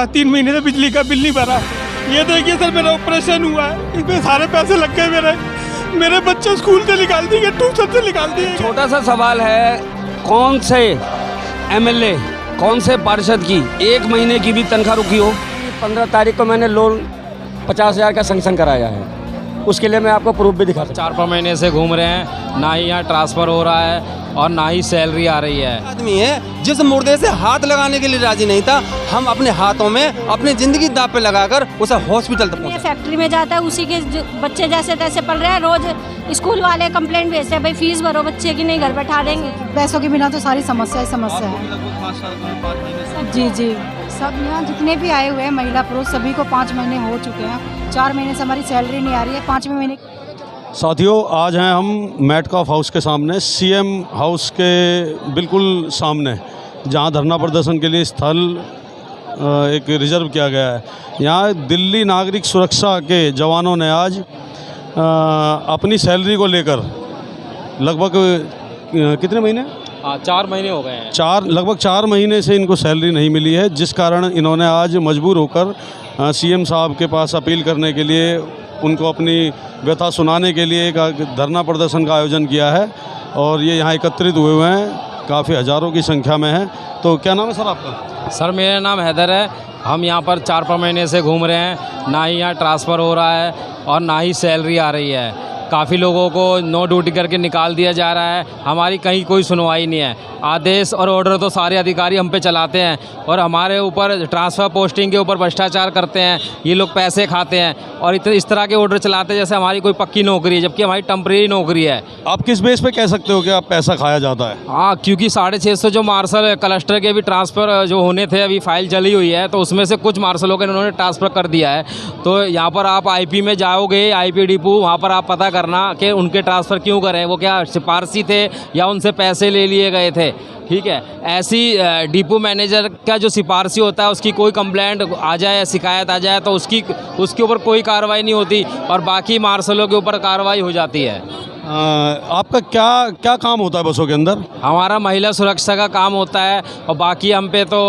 3 महीने से बिजली का बिल नहीं भरा। ये देखिए सर, मेरा ऑपरेशन हुआ है, इसमें सारे पैसे लग गए मेरे बच्चे स्कूल से निकाल दिए, ट्यूशन से निकाल दिए। छोटा सा सवाल है, कौन से एमएलए, कौन से पार्षद की 1 महीने की भी तनख्वाह रुकी हो? 15 तारीख को मैंने लोन 50,000 का सैंक्शन कराया है, उसके लिए मैं आपको प्रूफ भी दिखा सकता हूँ। 4-5 महीने से घूम रहे हैं, ना ही यहाँ ट्रांसफ़र हो रहा है और ना ही सैलरी आ रही है। आदमी है जिस मुर्दे से हाथ लगाने के लिए राजी नहीं था, हम अपने हाथों में अपनी जिंदगी दांव पे लगाकर उसे हॉस्पिटल तक पहुंचा। फैक्ट्री में जाता है, उसी के बच्चे जैसे तैसे पल रहे हैं। रोज स्कूल वाले कंप्लेंट भेजते हैं, भाई फीस भरो बच्चे की, नहीं घर बैठा देंगे। पैसों के बिना तो सारी समस्या है। जी जी, सब यहाँ जितने भी आए हुए हैं महिला पुरुष सभी को 5 महीने हो चुके हैं। 4 महीने से हमारी सैलरी नहीं आ रही है। 5वें महीने साथियों, आज हैं हम मेटकाफ हाउस के सामने, सीएम हाउस के बिल्कुल सामने, जहां धरना प्रदर्शन के लिए स्थल एक रिजर्व किया गया है। यहाँ दिल्ली नागरिक सुरक्षा के जवानों ने आज अपनी सैलरी को लेकर लगभग कितने महीने 4 महीने हो गए हैं। लगभग 4 महीने से इनको सैलरी नहीं मिली है, जिस कारण इन्होंने आज मजबूर होकर सीएम साहब के पास अपील करने के लिए, उनको अपनी व्यथा सुनाने के लिए एक धरना प्रदर्शन का आयोजन किया है। और ये यहाँ एकत्रित हुए हैं, काफ़ी हज़ारों की संख्या में है। तो क्या नाम है सर आपका? सर मेरा नाम हैदर है। हम यहाँ पर 4-5 महीने से घूम रहे हैं, ना ही यहाँ ट्रांसफ़र हो रहा है और ना ही सैलरी आ रही है। काफ़ी लोगों को नो ड्यूटी करके निकाल दिया जा रहा है, हमारी कहीं कोई सुनवाई नहीं है। आदेश और ऑर्डर तो सारे अधिकारी हम पे चलाते हैं और हमारे ऊपर ट्रांसफ़र पोस्टिंग के ऊपर भ्रष्टाचार करते हैं, ये लोग पैसे खाते हैं और इस तरह के ऑर्डर चलाते हैं जैसे हमारी कोई पक्की नौकरी है, जबकि हमारी टेम्परेरी नौकरी है। आप किस बेस पे कह सकते हो कि आप पैसा खाया जाता है? हाँ, क्योंकि 650 जो मार्शल क्लस्टर के भी ट्रांसफ़र जो होने थे, अभी फाइल चली हुई है, तो उसमें से कुछ मार्शलों के इन्होंने ट्रांसफ़र कर दिया है। तो यहाँ पर आप आईपी में जाओगे, आईपी डिपो, वहाँ पर आप पता करना कि उनके ट्रांसफ़र क्यों करें, वो क्या सिफारशी थे या उनसे पैसे ले लिए गए थे। ठीक है, ऐसी डिपो मैनेजर का जो सिफारशी होता है, उसकी कोई कंप्लेंट आ जाए या शिकायत आ जाए तो उसके ऊपर कोई कार्रवाई नहीं होती और बाकी मार्शलों के ऊपर कार्रवाई हो जाती है। आपका क्या काम होता है बसों के अंदर? हमारा महिला सुरक्षा का काम होता है और बाकी हम पे तो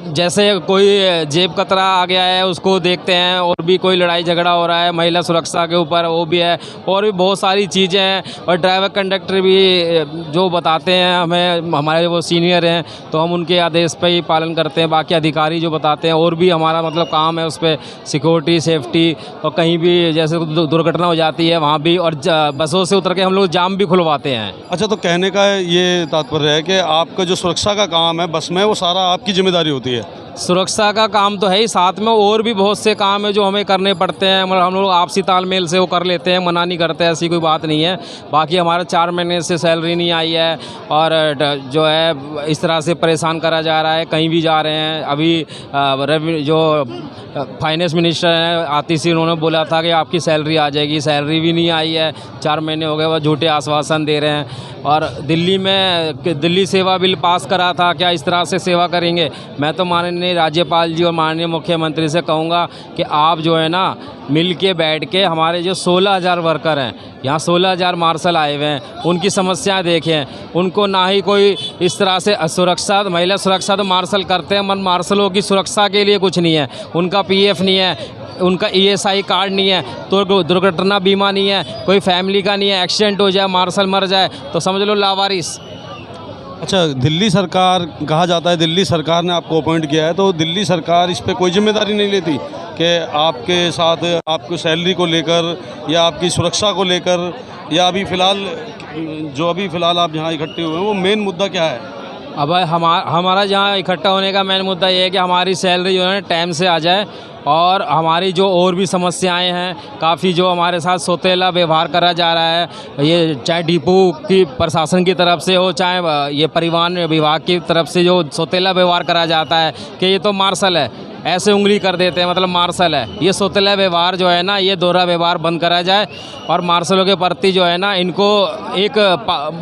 जैसे कोई जेब कतरा आ गया है उसको देखते हैं, और भी कोई लड़ाई झगड़ा हो रहा है महिला सुरक्षा के ऊपर, वो भी है, और भी बहुत सारी चीज़ें हैं। और ड्राइवर कंडक्टर भी जो बताते हैं हमें, हमारे वो सीनियर हैं, तो हम उनके आदेश पे ही पालन करते हैं। बाकी अधिकारी जो बताते हैं, और भी हमारा मतलब काम है उस पर सिक्योरिटी, सेफ्टी, और कहीं भी जैसे दुर्घटना हो जाती है वहाँ भी, और बसों से उतर के हम लोग जाम भी खुलवाते हैं। अच्छा, तो कहने का ये तात्पर्य है कि आपका जो सुरक्षा का काम है बस में, वो सारा आपकी जिम्मेदारी होती है? सुरक्षा का काम तो है ही, साथ में और भी बहुत से काम है जो हमें करने पड़ते हैं। मतलब हम लोग आपसी तालमेल से वो कर लेते हैं, मना नहीं करते, ऐसी कोई बात नहीं है। बाकी हमारा 4 महीने से सैलरी नहीं आई है और जो है इस तरह से परेशान करा जा रहा है। कहीं भी जा रहे हैं, अभी जो फाइनेंस मिनिस्टर हैं आतिशी, उन्होंने बोला था कि आपकी सैलरी आ जाएगी, सैलरी भी नहीं आई है। 4 महीने हो गए, वो झूठे आश्वासन दे रहे हैं। और दिल्ली सेवा बिल पास करा था, क्या इस तरह से सेवा करेंगे? मैं तो माननीय राज्यपाल जी और माननीय मुख्यमंत्री से कहूँगा कि आप जो है ना मिल के बैठ के, हमारे जो 16,000 वर्कर हैं, यहाँ 16,000 मार्शल आए हुए हैं, उनकी समस्याएं देखें। उनको ना ही कोई इस तरह से सुरक्षा, महिला सुरक्षा तो मार्शल करते हैं, मन मार्शलों की सुरक्षा के लिए कुछ नहीं है। उनका पीएफ नहीं है, उनका ESI कार्ड नहीं है, तो दुर्घटना बीमा नहीं है, कोई फैमिली का नहीं है, एक्सीडेंट हो जाए, मार्शल मर जाए तो समझ लो लावारिस। अच्छा, दिल्ली सरकार कहा जाता है, दिल्ली सरकार ने आपको अपॉइंट किया है, तो दिल्ली सरकार इस पे कोई जिम्मेदारी नहीं लेती कि आपके साथ आपको सैलरी को लेकर या आपकी सुरक्षा को लेकर, या अभी फ़िलहाल आप जहाँ इकट्ठे हुए हैं वो मेन मुद्दा क्या है? अब हमारा जहाँ इकट्ठा होने का मेन मुद्दा ये है कि हमारी सैलरी जो है टाइम से आ जाए, और हमारी जो और भी समस्याएं हैं, काफ़ी जो हमारे साथ सौतेला व्यवहार करा जा रहा है, ये चाहे डिपो की प्रशासन की तरफ से हो, चाहे ये परिवहन विभाग की तरफ से जो सौतेला व्यवहार करा जाता है कि ये तो मार्शल है, ऐसे उंगली कर देते हैं, मतलब मार्शल है। ये सौतेला व्यवहार जो है ना, ये दोहरा व्यवहार बंद करा जाए और मार्शलों के प्रति जो है ना, इनको एक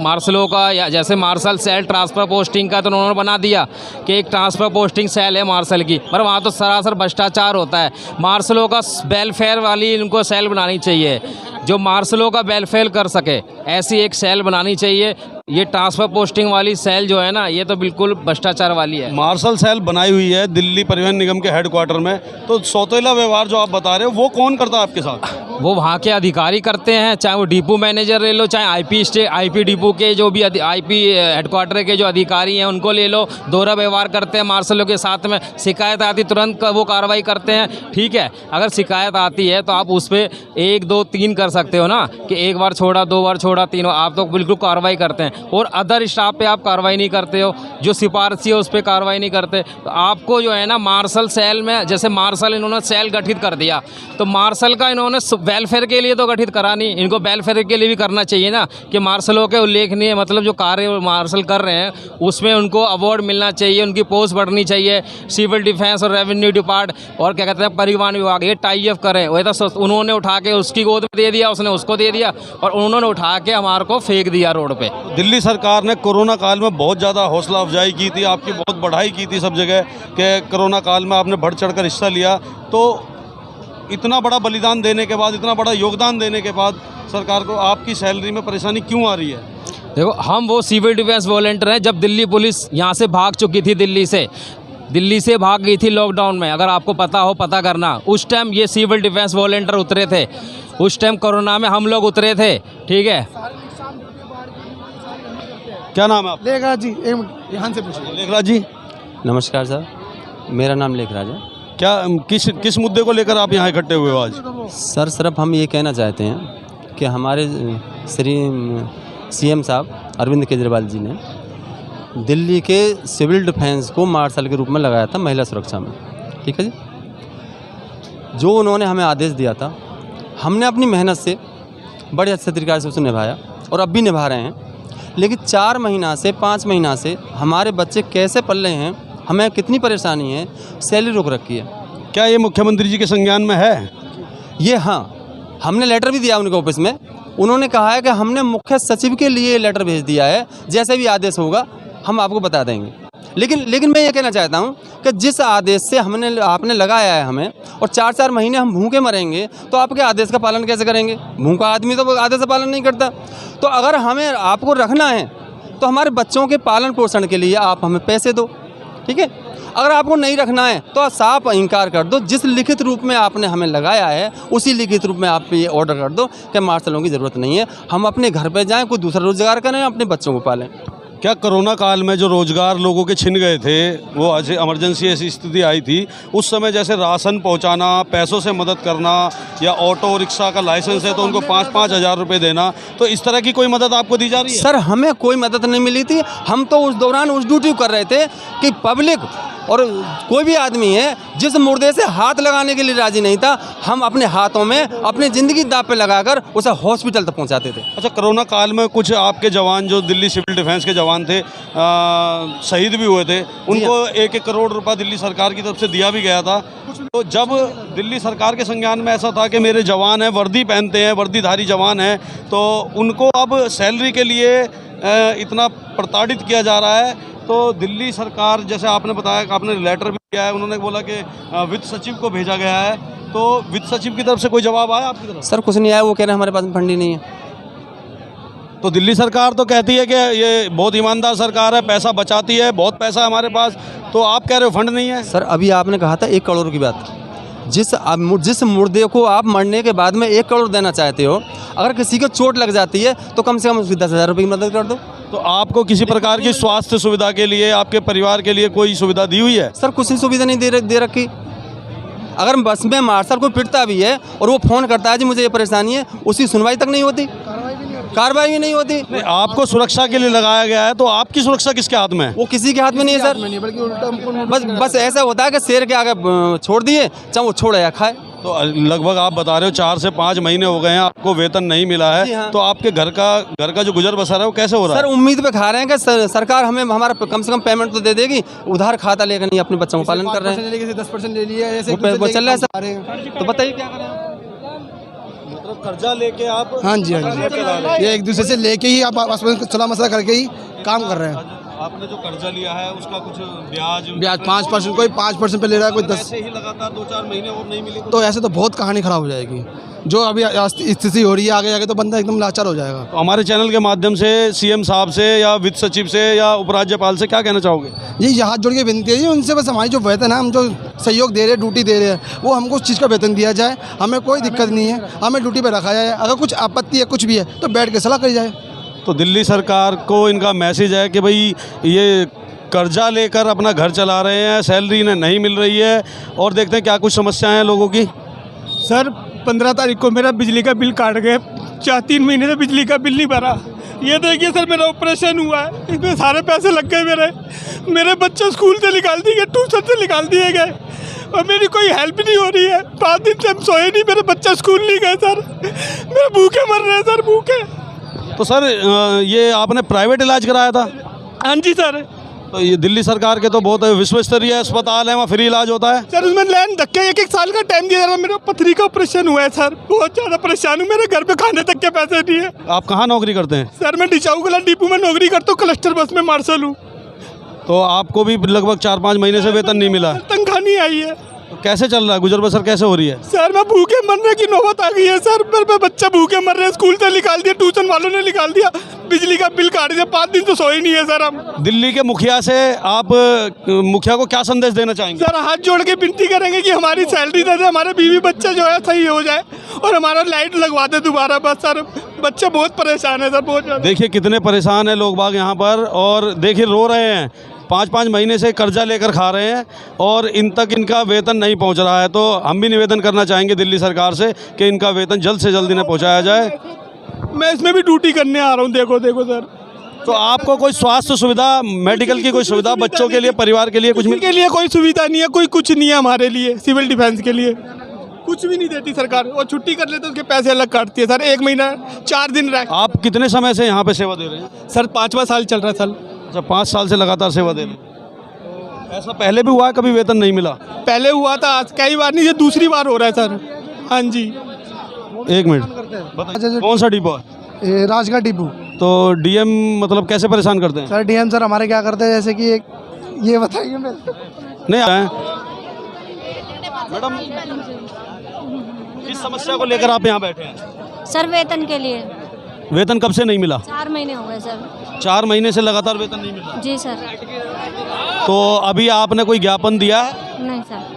मार्शलों का, या जैसे मार्शल सेल ट्रांसफ़र पोस्टिंग का तो उन्होंने बना दिया कि एक ट्रांसफ़र पोस्टिंग सेल है मार्शल की, पर वहाँ तो सरासर भ्रष्टाचार होता है। मार्शलों का वेलफेयर वाली इनको सेल बनानी चाहिए, जो मार्शलों का वेलफेयर कर सके, ऐसी एक सेल बनानी चाहिए। ये ट्रांसफ़र पोस्टिंग वाली सेल जो है ना, ये तो बिल्कुल भ्रष्टाचार वाली है। मार्शल सेल बनाई हुई है दिल्ली परिवहन निगम के हेडक्वार्टर में, तो सौतेला व्यवहार जो आप बता रहे हो वो कौन करता है आपके साथ? वो वहाँ के अधिकारी करते हैं, चाहे वो डिपो मैनेजर ले लो, चाहे आईपी डिपो के जो भी आईपी हेडक्वार्टर के जो अधिकारी हैं उनको ले लो, दोहरा व्यवहार करते हैं मार्शलों के साथ में। शिकायत आती तुरंत वो कार्रवाई करते हैं, ठीक है। अगर शिकायत आती है तो आप उस पर 1 2 3 कर सकते हो ना, कि 1 बार छोड़ा, 2 बार छोड़ा, 3 बार, आप तो बिल्कुल कार्रवाई करते हैं। और अदर स्टाफ पे आप कार्रवाई नहीं करते हो, जो सिफारशी है उस पर कार्रवाई नहीं करते। तो आपको जो है ना मार्शल सेल में, जैसे मार्शल इन्होंने सेल गठित कर दिया, तो मार्शल का इन्होंने वेलफेयर के लिए तो गठित करा नहीं, इनको वेलफेयर के लिए भी करना चाहिए ना, कि मार्शलों के उल्लेखनीय मतलब जो कार्य मार्शल कर रहे हैं उसमें उनको अवार्ड मिलना चाहिए, उनकी पोस्ट बढ़नी चाहिए। सिविल डिफेंस और रेवेन्यू डिपार्ट और क्या कहते हैं परिवहन विभाग, ये टाई अप करें। वही तो उन्होंने उठा के उसकी गोद में दे दिया, उसने उसको दे दिया, और उन्होंने उठा के हमारे को फेंक दिया रोड पे। दिल्ली सरकार ने कोरोना काल में बहुत ज़्यादा हौसला अफजाई की थी, आपकी बहुत बढ़ाई की थी सब जगह, कि कोरोना काल में आपने बढ़ चढ़ कर हिस्सा लिया। तो इतना बड़ा बलिदान देने के बाद, इतना बड़ा योगदान देने के बाद सरकार को आपकी सैलरी में परेशानी क्यों आ रही है? देखो, हम वो सिविल डिफेंस वॉलंटियर हैं। जब दिल्ली पुलिस यहाँ से भाग चुकी थी, दिल्ली से भाग गई थी लॉकडाउन में, अगर आपको पता हो पता करना। उस टाइम ये सिविल डिफेंस वॉलंटियर उतरे थे, उस टाइम कोरोना में हम लोग उतरे थे, ठीक है। क्या नाम है आप? लेखराज जी, एक मिनट यहाँ से पूछिए। लेखराज जी, नमस्कार सर, मेरा नाम लेखराज है। क्या किस मुद्दे को लेकर आप यहाँ इकट्ठे हुए हो आज? सर सिर्फ हम ये कहना चाहते हैं कि हमारे श्री सीएम साहब अरविंद केजरीवाल जी ने दिल्ली के सिविल डिफेंस को मार्शल के रूप में लगाया था महिला सुरक्षा में, ठीक है जी। जो उन्होंने हमें आदेश दिया था, हमने अपनी मेहनत से बड़े अच्छे तरीके से उसे निभाया और अब भी निभा रहे हैं। लेकिन 4 महीना से 5 महीना से हमारे बच्चे कैसे पल रहे हैं, हमें कितनी परेशानी है, सैलरी रोक रखी है। क्या ये मुख्यमंत्री जी के संज्ञान में है? ये हाँ, हमने लेटर भी दिया उनके ऑफिस में। उन्होंने कहा है कि हमने मुख्य सचिव के लिए लेटर भेज दिया है, जैसे भी आदेश होगा हम आपको बता देंगे। लेकिन मैं ये कहना चाहता हूँ कि जिस आदेश से आपने लगाया है हमें, और 4-4 महीने हम भूखे मरेंगे, तो आपके आदेश का पालन कैसे करेंगे? भूखा आदमी तो आदेश का पालन नहीं करता। तो अगर हमें आपको रखना है तो हमारे बच्चों के पालन पोषण के लिए आप हमें पैसे दो, ठीक है। अगर आपको नहीं रखना है तो आप साफ इनकार कर दो। जिस लिखित रूप में आपने हमें लगाया है उसी लिखित रूप में आप ये ऑर्डर कर दो कि मार्शलों की ज़रूरत नहीं है, हम अपने घर पे जाएं, कोई दूसरा रोजगार करें, अपने बच्चों को पालें। क्या कोरोना काल में जो रोजगार लोगों के छिन गए थे, वो ऐसे इमरजेंसी ऐसी स्थिति आई थी, उस समय जैसे राशन पहुंचाना, पैसों से मदद करना, या ऑटो रिक्शा का लाइसेंस है तो उनको 5-5 हज़ार रुपये देना, तो इस तरह की कोई मदद आपको दी जा रही है? सर हमें कोई मदद नहीं मिली थी। हम तो उस दौरान उस ड्यूटी कर रहे थे कि पब्लिक और कोई भी आदमी है जिस मुर्दे से हाथ लगाने के लिए राजी नहीं था, हम अपने हाथों में अपनी ज़िंदगी दांव पे लगाकर उसे हॉस्पिटल तक पहुंचाते थे। अच्छा, कोरोना काल में कुछ आपके जवान जो दिल्ली सिविल डिफेंस के जवान थे, शहीद भी हुए थे, उनको 1-1 करोड़ रुपया दिल्ली सरकार की तरफ से दिया भी गया था। तो जब दिल्ली सरकार के संज्ञान में ऐसा था कि मेरे जवान हैं, वर्दी पहनते हैं, वर्दीधारी जवान हैं, तो उनको अब सैलरी के लिए इतना प्रताड़ित किया जा रहा है, तो दिल्ली सरकार, जैसे आपने बताया कि आपने लेटर भी दिया है, उन्होंने बोला कि वित्त सचिव को भेजा गया है, तो वित्त सचिव की तरफ से कोई जवाब आया आपकी तरफ? सर कुछ नहीं आया, वो कह रहे हैं हमारे पास फंड ही नहीं है। तो दिल्ली सरकार तो कहती है कि ये बहुत ईमानदार सरकार है, पैसा बचाती है, बहुत पैसा है हमारे पास, तो आप कह रहे हो फंड नहीं है? सर अभी आपने कहा था 1 करोड़ की बात। जिस मुर्दे को आप मरने के बाद में 1 करोड़ देना चाहते हो, अगर किसी को चोट लग जाती है तो कम से कम उसकी 10,000 रुपये की मदद कर दो। तो आपको किसी प्रकार की स्वास्थ्य सुविधा के लिए, आपके परिवार के लिए कोई सुविधा दी हुई है? सर कुछ ही सुविधा नहीं दे रखी। अगर बस में मार्शल को पिटता भी है और वो फ़ोन करता है जी मुझे ये परेशानी है, उसकी सुनवाई तक नहीं होती, कार्रवाई भी नहीं होती। नहीं, आपको सुरक्षा के लिए लगाया गया है, तो आपकी सुरक्षा किसके हाथ में है? वो किसी के हाथ में नहीं है सर। बस ऐसा होता है कि शेर के आगे छोड़ दिए, चाहे वो छोड़े या खाए। तो लगभग आप बता रहे हो 4 से 5 महीने हो गए हैं, आपको वेतन नहीं मिला है। हाँ। तो आपके घर का जो गुजर बसर है वो कैसे हो रहा है? सर उम्मीद पे खा रहे हैं कि सरकार हमें हमारा कम से कम पेमेंट तो दे देगी, उधार खाता लेकर नहीं अपने बच्चों को पालन कर रहे हैं। 10% ले लिया, ऐसे वो चल रहा है सर। तो बताइए क्या करें? मतलब कर्जा लेके आप? हाँ जी, ये एक दूसरे से लेके ही आप आपस में सलाह मशवरा करके ही काम कर रहे हैं। आपने जो कर्जा लिया है उसका कुछ ब्याज 5%, कोई 5% पे ले रहा है, कोई 10। ऐसे ही लगातार 2-4 महीने और नहीं मिली तो ऐसे तो बहुत कहानी खराब हो जाएगी। जो अभी स्थिति हो रही है, आगे तो बंदा एकदम लाचार हो जाएगा। तो हमारे चैनल के माध्यम से सीएम साहब से या वित्त सचिव से या उपराज्यपाल से क्या कहना चाहोगे? ये हाथ जोड़ के विनती है उनसे, बस हमारी जो वेतन है, हम जो सहयोग दे रहे हैं, ड्यूटी दे रहे हैं, वो हमको उस चीज़ का वेतन दिया जाए। हमें कोई दिक्कत नहीं है, हमें ड्यूटी पर रखा जाए। अगर कुछ आपत्ति है, कुछ भी है, तो बैठ के सलाह करी जाए। तो दिल्ली सरकार को इनका मैसेज है कि भाई ये कर्जा लेकर अपना घर चला रहे हैं, सैलरी इन्हें नहीं मिल रही है, और देखते हैं क्या कुछ समस्याएं हैं लोगों की। सर 15 तारीख को मेरा बिजली का बिल काट गए, 4-3 महीने से बिजली का बिल नहीं भरा। ये देखिए सर, मेरा ऑपरेशन हुआ है, इसमें सारे पैसे लग गए। मेरे बच्चे स्कूल से निकाल दिए गए, ट्यूशन से निकाल दिए गए, और मेरी कोई हेल्प नहीं हो रही है। 5 दिन से हम सोए नहीं, मेरे बच्चे स्कूल नहीं गए सर, मेरे भूखे मर रहे हैं सर, भूखे। तो सर ये आपने प्राइवेट इलाज कराया था? हाँ जी सर। तो ये दिल्ली सरकार के तो बहुत विश्व स्तरीय अस्पताल है, वहाँ फ्री इलाज होता है सर। उसमें लाइन धक्के 1-1 साल का टाइम दिया जा रहा है। मेरा पथरी का ऑपरेशन हुआ है सर, बहुत ज़्यादा परेशान हूँ, मेरे घर पे खाने तक के पैसे नहीं है। आप कहाँ नौकरी करते हैं? सर मैं डिचाऊ कला डिपो में नौकरी करता हूँ, क्लस्टर बस में मार्शल हूँ। तो आपको भी लगभग 4-5 महीने से वेतन नहीं मिला? तनख्वाह नहीं आई है। तो कैसे चल रहा है, गुजर बसर कैसे हो रही है? सर मैं भूखे मरने की नौबत आ गई है सर, मेरे बच्चे भूखे मर रहे हैं, स्कूल से निकाल दिया, ट्यूशन वालों ने निकाल दिया, बिजली का बिल काट दिया, 5 दिन तो सोए नहीं है सर हम। दिल्ली के मुखिया से आप मुखिया को क्या संदेश देना चाहेंगे? सर हाथ जोड़ के विनती करेंगे कि हमारी सैलरी दे दे, हमारे बीवी बच्चे जो है सही हो जाए, और हमारा लाइट लगवा दे दोबारा। बस सर बच्चे बहुत परेशान है सर, बहुत ज़्यादा। देखिए कितने परेशान हैं लोग बाग यहाँ पर, और देखिए रो रहे हैं, 5-5 महीने से कर्जा लेकर खा रहे हैं, और इन तक इनका वेतन नहीं पहुँच रहा है। तो हम भी निवेदन करना चाहेंगे दिल्ली सरकार से कि इनका वेतन जल्द से जल्द इन्हें पहुँचाया जाए। मैं इसमें भी ड्यूटी करने आ रहा हूँ, देखो सर। तो आपको कोई स्वास्थ्य सुविधा, मेडिकल की कोई सुविधा बच्चों के लिए, परिवार के लिए कुछ के लिए कोई सुविधा नहीं है, कोई कुछ नहीं है हमारे लिए। सिविल डिफेंस के लिए कुछ भी नहीं देती सरकार, और छुट्टी कर लेते उसके पैसे अलग काटती है सर। 1 महीना 4 दिन रह। आप कितने समय से यहाँ पे सेवा दे रहे हैं? सर 5वां साल चल रहा है सर। अच्छा, 5 साल से लगातार सेवा दे रहे हैं। ऐसा पहले भी हुआ है, कभी वेतन नहीं मिला? पहले हुआ था, आज कई बार नहीं, ये दूसरी बार हो रहा है सर। हाँ जी। 1 मिनट बताइए, कौन सा डिपो है? राजगढ़ डिपो। तो डीएम मतलब कैसे परेशान करते हैं? सर डीएम सर हमारे क्या करते हैं, जैसे कि एक ये बताइए नहीं आए मैडम, किस समस्या को लेकर आप यहाँ बैठे हैं? सर वेतन के लिए। वेतन कब से नहीं मिला? 4 महीने हो गए सर। 4 महीने से लगातार वेतन नहीं मिला? जी सर। तो अभी आपने कोई ज्ञापन दिया है? नहीं सर।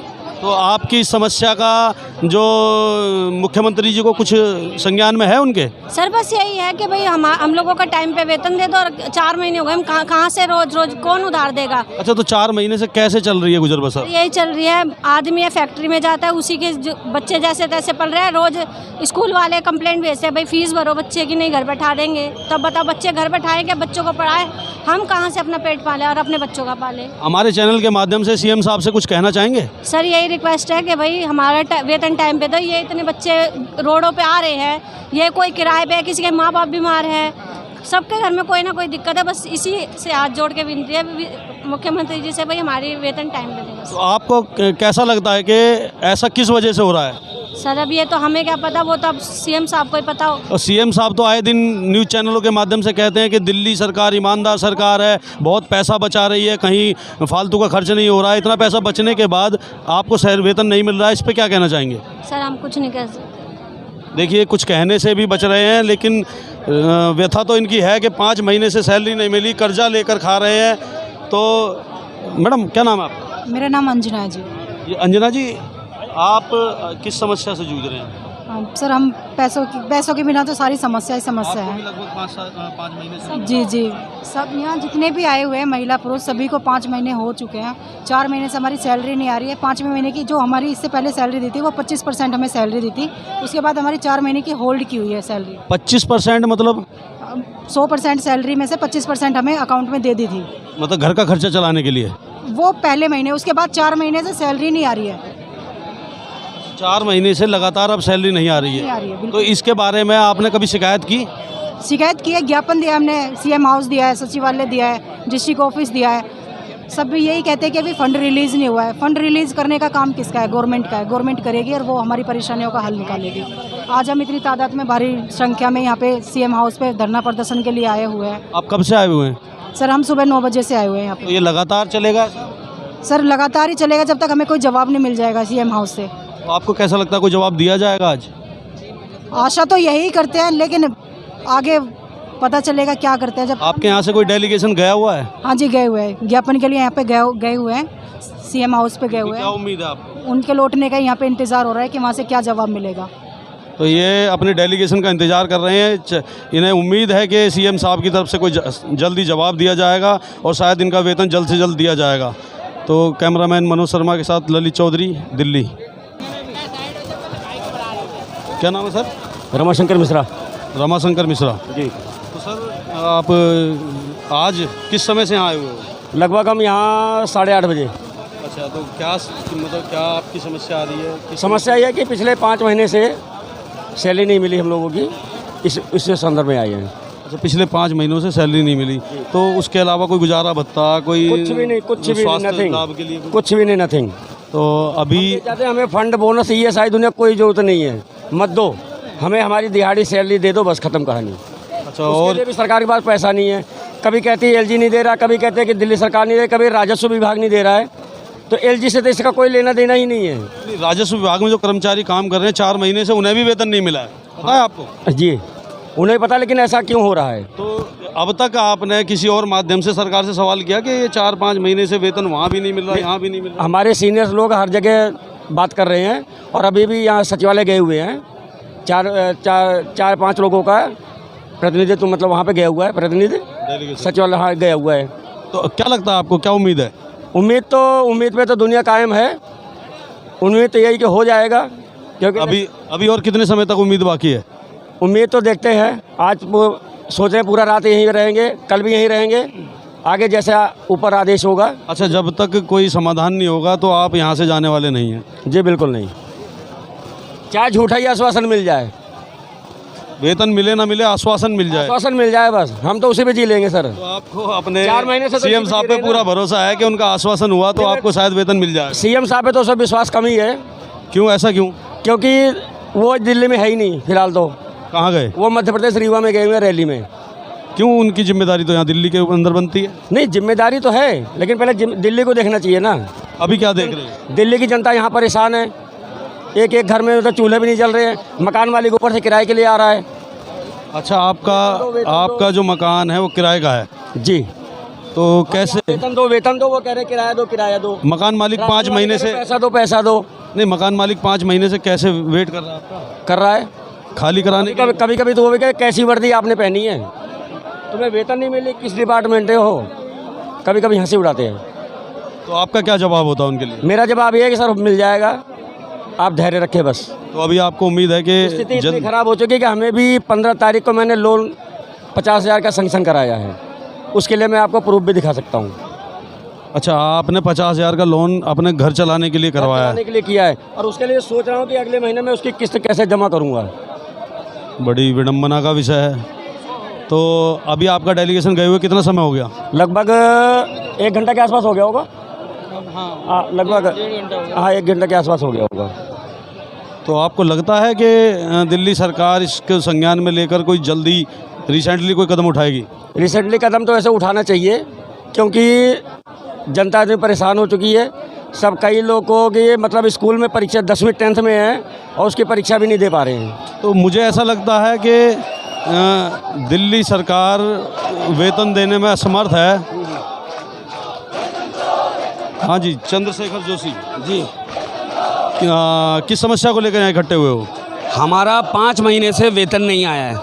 तो आपकी इस समस्या का जो मुख्यमंत्री जी को कुछ संज्ञान में है उनके? सर बस यही है कि भाई हम लोगों का टाइम पे वेतन दे दो, और 4 महीने हो गए, हम कहाँ से रोज कौन उधार देगा? अच्छा, तो 4 महीने से कैसे चल रही है गुजर बसर? यही चल रही है। आदमी है फैक्ट्री में जाता है, उसी के बच्चे जैसे तैसे पल रहे हैं। रोज स्कूल वाले कंप्लेंट भेजते हैं, भाई फीस भरो बच्चे की, नहीं घर बैठा देंगे। तब बताओ बच्चे घर बैठाएंगे, बच्चों को पढ़ाए, हम कहाँ से अपना पेट पाले और अपने बच्चों का पाले? हमारे चैनल के माध्यम से सीएम साहब से कुछ कहना चाहेंगे? सर यही रिक्वेस्ट है कि भाई हमारा वेतन टाइम पे दो। ये इतने बच्चे रोडों पे आ रहे हैं, ये कोई किराए पे है, किसी के माँ बाप बीमार है, सबके घर में कोई ना कोई दिक्कत है। बस इसी से हाथ जोड़ के विनती है मुख्यमंत्री जी से, भाई हमारी वेतन टाइम पे दें। तो आपको कैसा लगता है कि ऐसा किस वजह से हो रहा है? सर अब ये तो हमें क्या पता, वो तो अब सीएम साहब को ही पता हो। और सीएम साहब तो आए दिन न्यूज़ चैनलों के माध्यम से कहते हैं कि दिल्ली सरकार ईमानदार सरकार है, बहुत पैसा बचा रही है, कहीं फालतू का खर्च नहीं हो रहा है। इतना पैसा बचने के बाद आपको वेतन नहीं मिल रहा है, इस पर क्या कहना चाहेंगे? सर हम कुछ नहीं कह सकते। देखिए कुछ कहने से भी बच रहे हैं, लेकिन व्यथा तो इनकी है कि 5 महीने से सैलरी नहीं मिली, कर्जा लेकर खा रहे हैं। तो मैडम क्या नाम है आपका? मेरा नाम अंजना है जी। ये अंजना जी, आप किस समस्या से जूझ रहे हैं? सर हम पैसों के बिना तो सारी समस्या ही समस्या है। लगभग 5 महीने से? जी जी, सब यहाँ जितने भी आए हुए हैं महिला पुरुष सभी को 5 महीने हो चुके हैं। 4 महीने से हमारी सैलरी नहीं आ रही है। 5वें महीने की जो हमारी इससे पहले सैलरी दी थी वो 25% हमें सैलरी दी थी, उसके बाद हमारी 4 महीने की होल्ड की हुई है सैलरी। 25% मतलब 100% सैलरी में से 25% हमें अकाउंट में दे दी थी, मतलब घर का खर्चा चलाने के लिए? वो पहले महीने, उसके बाद 4 महीने से सैलरी नहीं आ रही है। 4 महीने से लगातार अब सैलरी नहीं आ रही है। तो इसके बारे में आपने कभी शिकायत की? शिकायत की है, ज्ञापन दिया हमने, सीएम हाउस दिया है, सचिवालय दिया है, डिस्ट्रिक्ट ऑफिस दिया है। सब भी यही कहते हैं कि अभी फंड रिलीज़ नहीं हुआ है। फंड रिलीज़ करने का काम किसका है? गवर्नमेंट का है। गवर्नमेंट करेगी और वो हमारी परेशानियों का हल निकालेगी। आज हम इतनी तादाद में, भारी संख्या में यहाँ पे सीएम हाउस पे धरना प्रदर्शन के लिए आए हुए हैं। आप कब से आए हुए हैं? सर हम सुबह 9 बजे से आए हुए हैं यहाँ तो ये लगातार चलेगा? पे। सर लगातार ही चलेगा जब तक हमें कोई जवाब नहीं मिल जाएगा सीएम हाउस से। तो आपको कैसा लगता है कोई जवाब दिया जाएगा आज? आशा तो यही करते हैं, लेकिन आगे पता चलेगा क्या करते हैं। जब आपके यहाँ से कोई डेलीगेशन गया हुआ है? हाँ जी गए हुए हैं, ज्ञापन के लिए यहाँ पे गए हुए हैं, सीएम हाउस पे गए हुए क्या हैं। उम्मीद है आपको? उनके लौटने का यहाँ पे इंतज़ार हो रहा है कि वहाँ से क्या जवाब मिलेगा। तो ये अपने डेलीगेशन का इंतज़ार कर रहे हैं। इन्हें उम्मीद है कि सीएम साहब की तरफ से कोई जल्दी जवाब दिया जाएगा और शायद इनका वेतन जल्द से जल्द दिया जाएगा। तो कैमरामैन मनोज शर्मा के साथ ललित चौधरी, दिल्ली। क्या नाम है सर? रमाशंकर मिश्रा। रमाशंकर मिश्रा जी। तो सर आप आज किस समय से यहाँ आए हुए हो? लगभग हम यहाँ 8:30 बजे। अच्छा, तो क्या मतलब क्या आपकी समस्या आ रही है? समस्या ये है कि पिछले 5 महीने से सैलरी नहीं मिली हम लोगों की, इस संदर्भ में आए हैं। अच्छा, पिछले 5 महीनों से सैलरी नहीं मिली, तो उसके अलावा कोई गुजारा भत्ता, कोई कुछ भी नहीं, स्वास्थ्य लाभ के लिए कुछ भी नहीं, नथिंग। तो अभी चाहते हमें फंड, बोनस, ESI दुनिया कोई जरूरत नहीं है, मत दो हमें, हमारी दिहाड़ी सैलरी दे दो, बस खत्म कहानी। अच्छा, और और भी सरकार के पास पैसा नहीं है। कभी कहती है LG नहीं दे रहा, कभी कहते हैं कि दिल्ली सरकार नहीं दे, कभी राजस्व विभाग नहीं दे रहा है। तो LG से तो इसका कोई लेना देना ही नहीं है। राजस्व विभाग में जो कर्मचारी काम कर रहे हैं 4 महीने से, उन्हें भी वेतन नहीं मिला है, पता है आपको? जी, उन्हें पता, लेकिन ऐसा क्यों हो रहा है? तो अब तक आपने किसी और माध्यम से सरकार से सवाल किया कि ये 4-5 महीने से वेतन वहाँ भी नहीं मिल रहा, यहाँ भी नहीं मिल रहा? हमारे सीनियर्स लोग हर जगह बात कर रहे हैं और अभी भी यहाँ सचिवालय गए हुए हैं। 4-5 लोगों का प्रतिनिधित्व, मतलब वहाँ पे गया हुआ है प्रतिनिधि, सचिवालय हाँ गया हुआ है। तो क्या लगता है आपको, क्या उम्मीद है? उम्मीद पे तो दुनिया कायम है। उम्मीद तो यही कि हो जाएगा, क्योंकि अभी और कितने समय तक उम्मीद बाकी है? उम्मीद तो देखते हैं। आज वो सोच रहे हैं पूरा रात यहीं रहेंगे, कल भी यहीं रहेंगे, आगे जैसा ऊपर आदेश होगा। अच्छा, जब तक कोई समाधान नहीं होगा तो आप यहाँ से जाने वाले नहीं हैं? जी बिल्कुल नहीं, चाहे झूठा ही आश्वासन मिल जाए, वेतन मिले ना मिले, आश्वासन मिल जाए, आश्वासन मिल जाए, बस हम तो उसी पे जी लेंगे सर। तो आपको अपने 4 महीने से तो सीएम साहब पे पूरा भरोसा है कि उनका आश्वासन हुआ तो आपको शायद वेतन मिल जाए? सीएम साहब पे तो सब विश्वास कम ही है। क्यों, ऐसा क्यों? क्योंकि वो दिल्ली में है ही नहीं फिलहाल। तो कहाँ गए? वो मध्य प्रदेश रीवा में गए हुए रैली में। क्यों, उनकी जिम्मेदारी तो यहाँ दिल्ली के अंदर बनती है। नहीं, जिम्मेदारी तो है, लेकिन पहले दिल्ली को देखना चाहिए ना। अभी क्या देख रहे हैं? दिल्ली की जनता यहाँ परेशान है। एक घर में तो चूल्हे भी नहीं जल रहे हैं, मकान मालिक ऊपर से किराए के लिए आ रहा है। अच्छा, आपका जो मकान है वो किराए का है? जी। तो कैसे? वेतन दो, वो कह रहे किराया दो। मकान मालिक 5 महीने से पैसा दो। नहीं, मकान मालिक 5 महीने से कैसे वेट कर रहा है आपका? कर रहा है खाली कराने के? कभी तो वो भी कहे कैसी वर्दी आपने पहनी है, तुम्हें वेतन नहीं मिली, किस डिपार्टमेंट में हो, कभी हंसी उड़ाते हैं। तो आपका क्या जवाब होता है उनके लिए? मेरा जवाब ये है कि सर मिल जाएगा, आप धैर्य रखें बस। तो अभी आपको उम्मीद है कि स्थिति इतनी खराब हो चुकी है कि हमें भी 15 तारीख को मैंने लोन 50,000 का सैंक्शन कराया है। उसके लिए मैं आपको प्रूफ भी दिखा सकता हूँ। अच्छा, आपने 50,000 का लोन अपने घर चलाने के लिए करवाया है? के लिए किया है, और उसके लिए सोच रहा हूँ कि अगले महीने में उसकी किस्त कैसे जमा करूँगा। बड़ी विडम्बना का विषय है। तो अभी आपका डेलीगेशन गए हुए कितना समय हो गया? लगभग 1 घंटा के आसपास हो गया होगा। हाँ, लगभग 1 घंटा के आसपास हो गया होगा। तो आपको लगता है कि दिल्ली सरकार इसके संज्ञान में लेकर कोई जल्दी रिसेंटली कोई कदम उठाएगी? रिसेंटली कदम तो ऐसे उठाना चाहिए, क्योंकि जनता इतनी परेशान हो चुकी है। सब कई लोगों के मतलब स्कूल में परीक्षा 10वीं 10th में है और उसकी परीक्षा भी नहीं दे पा रहे हैं। तो मुझे ऐसा लगता है कि दिल्ली सरकार वेतन देने में असमर्थ है। हाँ जी, चंद्रशेखर जोशी जी, किस समस्या को लेकर यहाँ इकट्ठे हुए हो? हमारा 5 महीने से वेतन नहीं आया है।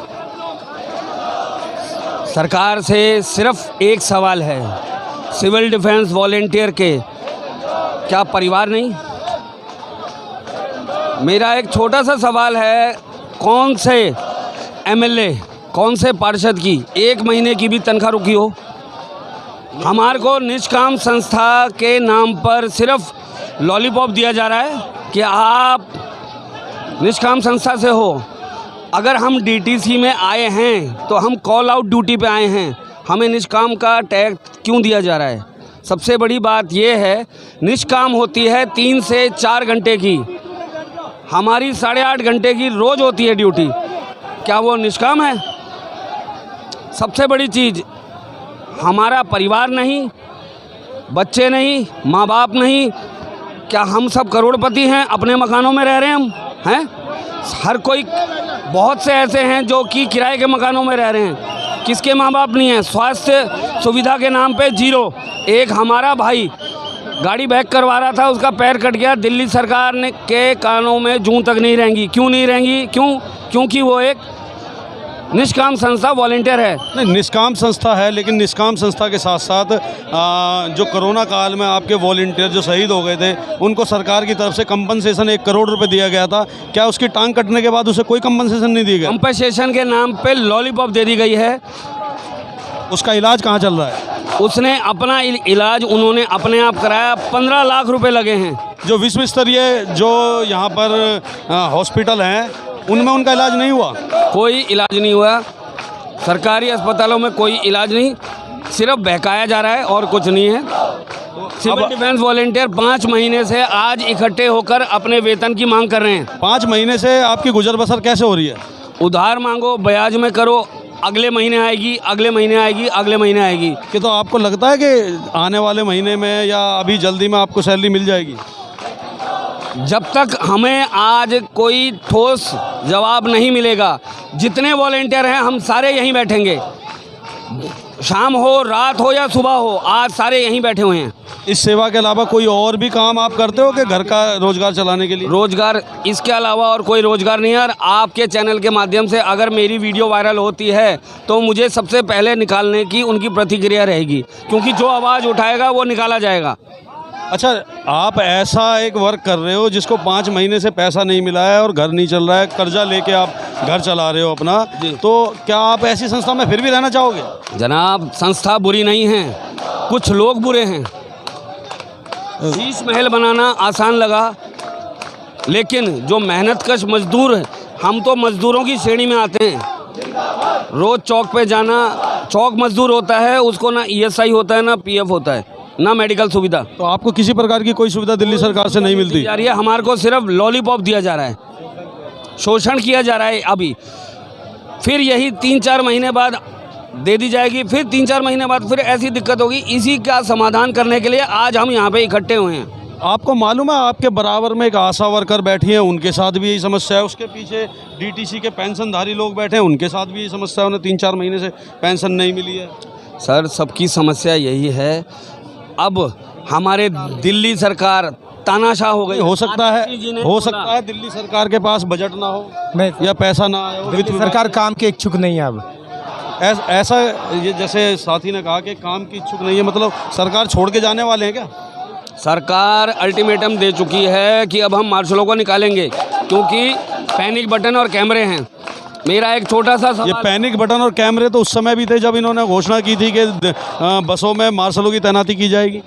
सरकार से सिर्फ एक सवाल है, सिविल डिफेंस वॉलेंटियर के क्या परिवार नहीं? मेरा एक छोटा सा सवाल है, कौन से MLA, कौन से पार्षद की 1 महीने की भी तनख्वाह रुकी हो? हमारे को निष्काम संस्था के नाम पर सिर्फ लॉलीपॉप दिया जा रहा है कि आप निष्काम संस्था से हो। अगर हम DTC में आए हैं तो हम कॉल आउट ड्यूटी पे आए हैं, हमें निष्काम का टैग क्यों दिया जा रहा है? सबसे बड़ी बात यह है, निष्काम होती है 3 से 4 घंटे की, हमारी 8.5 घंटे की रोज़ होती है ड्यूटी। क्या वो निष्काम है? सबसे बड़ी चीज़, हमारा परिवार नहीं, बच्चे नहीं, माँ बाप नहीं, क्या हम सब करोड़पति हैं, अपने मकानों में रह रहे हैं? हर कोई, बहुत से ऐसे हैं जो कि किराए के मकानों में रह रहे हैं। किसके माँ बाप नहीं हैं? स्वास्थ्य सुविधा के नाम पे जीरो। एक हमारा भाई गाड़ी बैक करवा रहा था, उसका पैर कट गया। दिल्ली सरकार ने के कानों में जूं तक नहीं रहेंगी। क्यों नहीं रहेंगी? क्योंकि वो एक निष्काम संस्था वॉलंटियर है। नहीं, निष्काम संस्था है, लेकिन निष्काम संस्था के साथ साथ जो कोरोना काल में आपके वॉलंटियर जो शहीद हो गए थे, उनको सरकार की तरफ से कंपनसेशन 1 करोड़ रुपए दिया गया था। क्या उसकी टांग कटने के बाद उसे कोई कंपनसेशन नहीं दिया गया? कंपनसेशन के नाम पे लॉलीपॉप दे दी गई है। उसका इलाज कहाँ चल रहा है? उसने अपना इलाज उन्होंने अपने आप कराया। 15 लाख रुपए लगे हैं। जो विश्व स्तरीय जो यहाँ पर हॉस्पिटल हैं, उनमें उनका इलाज नहीं हुआ? कोई इलाज नहीं हुआ। सरकारी अस्पतालों में कोई इलाज नहीं, सिर्फ बहकाया जा रहा है और कुछ नहीं है। सिविल डिफेंस वॉलंटियर 5 महीने से आज इकट्ठे होकर अपने वेतन की मांग कर रहे हैं। 5 महीने से आपकी गुजर बसर कैसे हो रही है? उधार मांगो, ब्याज में करो, अगले महीने आएगी, अगले महीने आएगी, अगले महीने आएगी। कि तो आपको लगता है कि आने वाले महीने में या अभी जल्दी में आपको सैलरी मिल जाएगी? जब तक हमें आज कोई ठोस जवाब नहीं मिलेगा, जितने वॉलंटियर हैं हम सारे यहीं बैठेंगे। शाम हो, रात हो या सुबह हो, आज सारे यहीं बैठे हुए हैं। इस सेवा के अलावा कोई और भी काम आप करते हो कि घर का रोजगार चलाने के लिए? रोजगार, इसके अलावा और कोई रोजगार नहीं है। और आपके चैनल के माध्यम से अगर मेरी वीडियो वायरल होती है तो मुझे सबसे पहले निकालने की उनकी प्रतिक्रिया रहेगी, क्योंकि जो आवाज़ उठाएगा वो निकाला जाएगा। अच्छा, आप ऐसा एक वर्क कर रहे हो जिसको 5 महीने से पैसा नहीं मिला है और घर नहीं चल रहा है, कर्जा लेके आप घर चला रहे हो अपना, तो क्या आप ऐसी संस्था में फिर भी रहना चाहोगे? जनाब, संस्था बुरी नहीं है, कुछ लोग बुरे हैं। 20 महल बनाना आसान लगा, लेकिन जो मेहनतकश मजदूर है, हम तो मजदूरों की श्रेणी में आते हैं। रोज़ चौक पे जाना, चौक मजदूर होता है, उसको ना ESI होता है, ना PF होता है, ना मेडिकल सुविधा। तो आपको किसी प्रकार की कोई सुविधा दिल्ली सरकार से नहीं मिलती? जा रही है, हमारे को सिर्फ लॉलीपॉप दिया जा रहा है, शोषण किया जा रहा है अभी। फिर यही 3-4 महीने बाद दे दी जाएगी, फिर 3-4 महीने बाद फिर ऐसी दिक्कत होगी। इसी का समाधान करने के लिए आज हम यहाँ पे इकट्ठे हुए हैं। आपको मालूम है आपके बराबर में एक आशा वर्कर बैठी हैं, उनके साथ भी यही समस्या है। उसके पीछे DTC के पेंशनधारी लोग बैठे हैं, उनके साथ भी यही समस्या है, उन्हें 3-4 महीने से पेंशन नहीं मिली है। सर, सबकी समस्या यही है। अब हमारे दिल्ली सरकार तानाशाह हो गई। हो सकता है दिल्ली सरकार के पास बजट ना हो, नहीं, या पैसा ना आए हो। दिल्ली सरकार काम के इच्छुक नहीं है। अब ऐसा ये जैसे साथी ने कहा कि काम की इच्छुक नहीं है, मतलब सरकार छोड़ के जाने वाले हैं क्या? सरकार अल्टीमेटम दे चुकी है कि अब हम मार्शलों को निकालेंगे, क्योंकि पैनिक बटन और कैमरे हैं। मेरा एक छोटा सा सवाल, ये पैनिक बटन और कैमरे तो उस समय भी थे जब इन्होंने घोषणा की थी कि बसों में मार्शलों की तैनाती की जाएगी।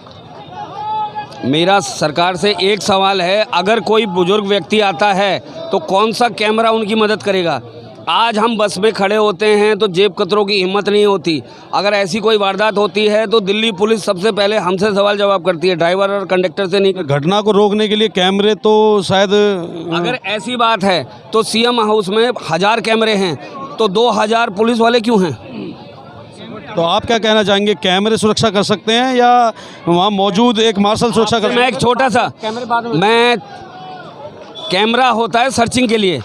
मेरा सरकार से एक सवाल है, अगर कोई बुजुर्ग व्यक्ति आता है तो कौन सा कैमरा उनकी मदद करेगा? आज हम बस में खड़े होते हैं तो जेब कतरों की हिम्मत नहीं होती। अगर ऐसी कोई वारदात होती है तो दिल्ली पुलिस सबसे पहले हमसे सवाल जवाब करती है, ड्राइवर और कंडक्टर से नहीं। घटना को रोकने के लिए कैमरे तो शायद, अगर ऐसी बात है तो CM हाउस में 1000 कैमरे हैं, तो 2000 पुलिस वाले क्यों हैं? तो आप क्या कहना चाहेंगे, कैमरे सुरक्षा कर सकते हैं या वहाँ मौजूद एक मार्शल सुरक्षा कर सकते हैं? मैं एक छोटा सा, मैं कैमरा होता है सर्चिंग के लिए,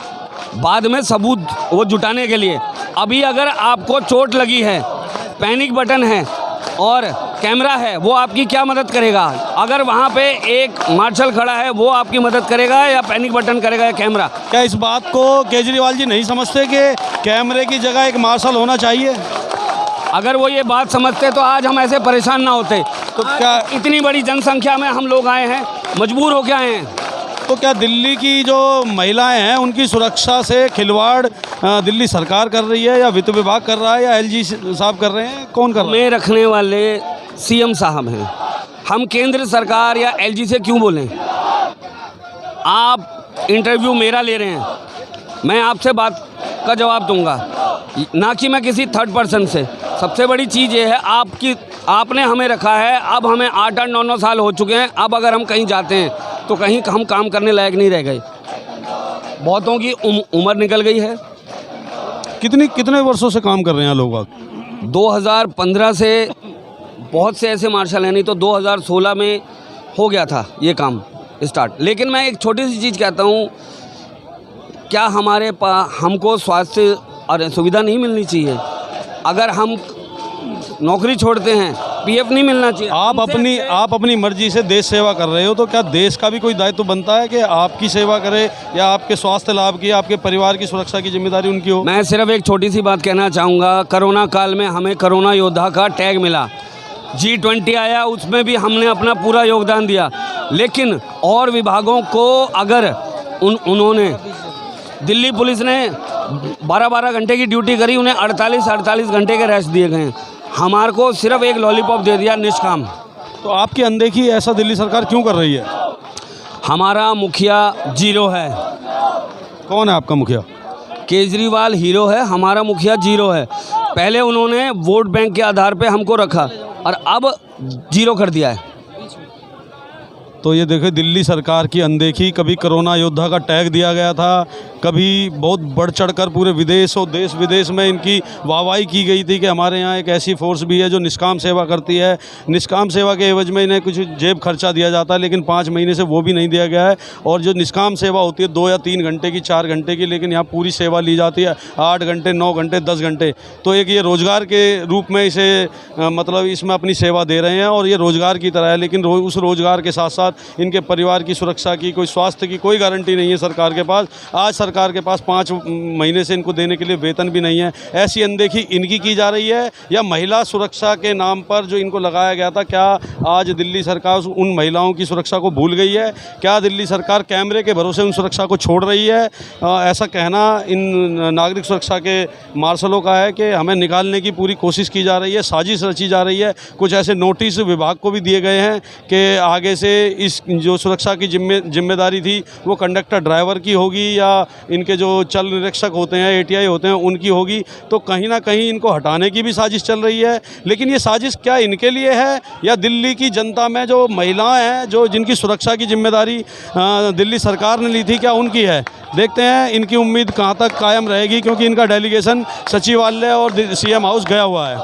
बाद में सबूत वो जुटाने के लिए। अभी अगर आपको चोट लगी है, पैनिक बटन है और कैमरा है, वो आपकी क्या मदद करेगा? अगर वहाँ पे एक मार्शल खड़ा है, वो आपकी मदद करेगा या पैनिक बटन करेगा या कैमरा? क्या इस बात को केजरीवाल जी नहीं समझते कि कैमरे की जगह एक मार्शल होना चाहिए? अगर वो ये बात समझते तो आज हम ऐसे परेशान ना होते। तो क्या इतनी बड़ी जनसंख्या में हम लोग आए हैं, मजबूर हो के आए हैं। तो क्या दिल्ली की जो महिलाएं हैं उनकी सुरक्षा से खिलवाड़ दिल्ली सरकार कर रही है, या वित्त विभाग कर रहा है, या LG साहब कर रहे हैं? कौन कर रहा है? हमें रखने वाले CM साहब हैं। हम केंद्र सरकार या LG से क्यों बोलें? आप इंटरव्यू मेरा ले रहे हैं, मैं आपसे बात का जवाब दूंगा, ना कि मैं किसी थर्ड पर्सन से। सबसे बड़ी चीज़ ये है, आपने हमें रखा है। अब हमें 8-8, 9-9 साल हो चुके हैं। अब अगर हम कहीं जाते हैं तो कहीं हम काम करने लायक नहीं रह गए। बहुतों की उम्र निकल गई है। कितने वर्षों से काम कर रहे हैं लोग? 2015 से बहुत से ऐसे मार्शल हैं, नहीं तो 2016 में हो गया था ये काम स्टार्ट। लेकिन मैं एक छोटी सी चीज़ कहता हूँ, क्या हमको स्वास्थ्य और सुविधा नहीं मिलनी चाहिए? अगर हम नौकरी छोड़ते हैं, पीएफ नहीं मिलना चाहिए? आप अपनी मर्जी से देश सेवा कर रहे हो, तो क्या देश का भी कोई दायित्व बनता है कि आपकी सेवा करे या आपके स्वास्थ्य लाभ की, आपके परिवार की सुरक्षा की जिम्मेदारी उनकी हो? मैं सिर्फ एक छोटी सी बात कहना चाहूँगा। कोरोना काल में हमें कोरोना योद्धा का टैग मिला, G20 आया, उसमें भी हमने अपना पूरा योगदान दिया। लेकिन और विभागों को अगर उन्होंने, दिल्ली पुलिस ने 12-12 घंटे की ड्यूटी करी, उन्हें 48 घंटे के रेस्ट दिए गए। हमारे को सिर्फ एक लॉलीपॉप दे दिया, निष्काम। तो आपकी अनदेखी ऐसा दिल्ली सरकार क्यों कर रही है? हमारा मुखिया जीरो है। कौन है आपका मुखिया? केजरीवाल हीरो है, हमारा मुखिया जीरो है। पहले उन्होंने वोट बैंक के आधार पे हमको रखा और अब जीरो कर दिया है। तो ये देखो, दिल्ली सरकार की अनदेखी। कभी कोरोना योद्धा का टैग दिया गया था, कभी बहुत बढ़ चढ़कर पूरे विदेश और देश विदेश में इनकी वाहवाही की गई थी कि हमारे यहाँ एक ऐसी फोर्स भी है जो निष्काम सेवा करती है। निष्काम सेवा के एवज में इन्हें कुछ जेब खर्चा दिया जाता है, लेकिन 5 महीने से वो भी नहीं दिया गया है। और जो निष्काम सेवा होती है 2 या 3 घंटे की, 4 घंटे की, लेकिन यहाँ पूरी सेवा ली जाती है 8 घंटे, 9 घंटे, 10 घंटे। तो एक ये रोज़गार के रूप में इसे मतलब इसमें अपनी सेवा दे रहे हैं और ये रोज़गार की तरह है। लेकिन उस रोज़गार के साथ साथ इनके परिवार की सुरक्षा की, कोई स्वास्थ्य की कोई गारंटी नहीं है सरकार के पास। आज सरकार के पास 5 महीने से इनको देने के लिए वेतन भी नहीं है। ऐसी अनदेखी इनकी की जा रही है या महिला सुरक्षा के नाम पर जो इनको लगाया गया था, क्या आज दिल्ली सरकार उन महिलाओं की सुरक्षा को भूल गई है? क्या दिल्ली सरकार कैमरे के भरोसे उन सुरक्षा को छोड़ रही है? ऐसा कहना इन नागरिक सुरक्षा के मार्शलों का है कि हमें निकालने की पूरी कोशिश की जा रही है, साजिश रची जा रही है। कुछ ऐसे नोटिस विभाग को भी दिए गए हैं कि आगे से इस जो सुरक्षा की जिम्मेदारी थी वो कंडक्टर ड्राइवर की होगी या इनके जो चल निरीक्षक होते हैं, एटीआई होते हैं, उनकी होगी। तो कहीं ना कहीं इनको हटाने की भी साजिश चल रही है। लेकिन ये साजिश क्या इनके लिए है या दिल्ली की जनता में जो महिलाएं हैं, जो जिनकी सुरक्षा की जिम्मेदारी दिल्ली सरकार ने ली थी, क्या उनकी है? देखते हैं इनकी उम्मीद कहाँ तक कायम रहेगी, क्योंकि इनका डेलीगेशन सचिवालय और सीएम हाउस गया हुआ है।